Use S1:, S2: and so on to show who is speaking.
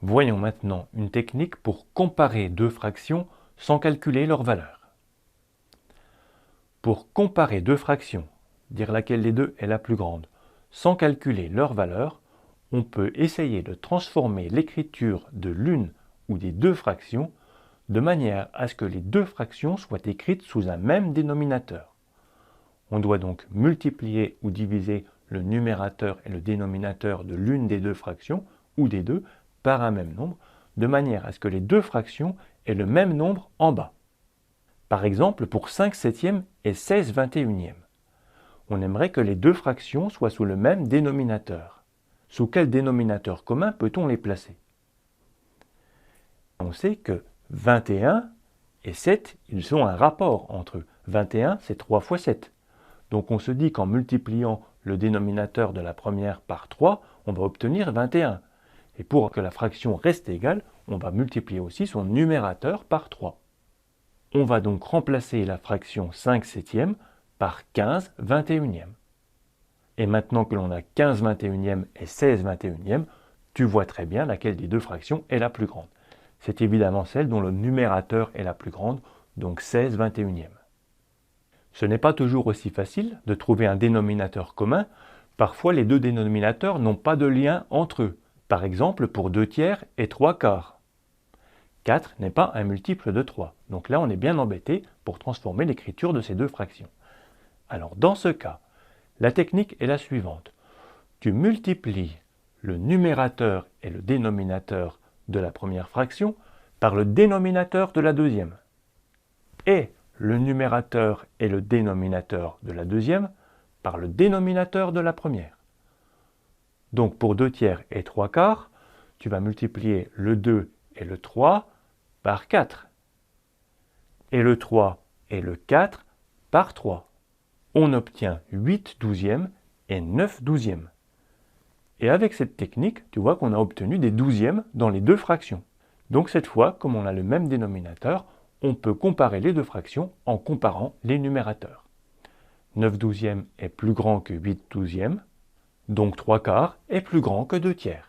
S1: Voyons maintenant une technique pour comparer deux fractions sans calculer leur valeur. Pour comparer deux fractions, dire laquelle des deux est la plus grande, sans calculer leur valeur, on peut essayer de transformer l'écriture de l'une ou des deux fractions de manière à ce que les deux fractions soient écrites sous un même dénominateur. On doit donc multiplier ou diviser le numérateur et le dénominateur de l'une des deux fractions, ou des deux, par un même nombre, de manière à ce que les deux fractions aient le même nombre en bas. Par exemple, pour 5 septièmes et 16 21e, on aimerait que les deux fractions soient sous le même dénominateur. Sous quel dénominateur commun peut-on les placer? On sait que 21 et 7, ils ont un rapport entre eux. 21, c'est 3 fois 7. Donc on se dit qu'en multipliant le dénominateur de la première par 3, on va obtenir 21. Et pour que la fraction reste égale, on va multiplier aussi son numérateur par 3. On va donc remplacer la fraction 5 septièmes par 15 21e. Et maintenant que l'on a 15 21e et 16 21e, tu vois très bien laquelle des deux fractions est la plus grande. C'est évidemment celle dont le numérateur est la plus grande, donc 16 21e. Ce n'est pas toujours aussi facile de trouver un dénominateur commun. Parfois, les deux dénominateurs n'ont pas de lien entre eux. Par exemple, pour 2 tiers et 3 quarts. 4 n'est pas un multiple de 3. Donc là, on est bien embêté pour transformer l'écriture de ces deux fractions. Alors, dans ce cas, la technique est la suivante. Tu multiplies le numérateur et le dénominateur de la première fraction par le dénominateur de la deuxième. Et le numérateur et le dénominateur de la deuxième par le dénominateur de la première. Donc pour 2 tiers et 3 quarts, tu vas multiplier le 2 et le 3 par 4. Et le 3 et le 4 par 3. On obtient 8 douzièmes et 9 douzièmes. Et avec cette technique, tu vois qu'on a obtenu des douzièmes dans les deux fractions. Donc cette fois, comme on a le même dénominateur, on peut comparer les deux fractions en comparant les numérateurs. 9 douzièmes est plus grand que 8 douzièmes, donc 3 quarts est plus grand que 2 tiers.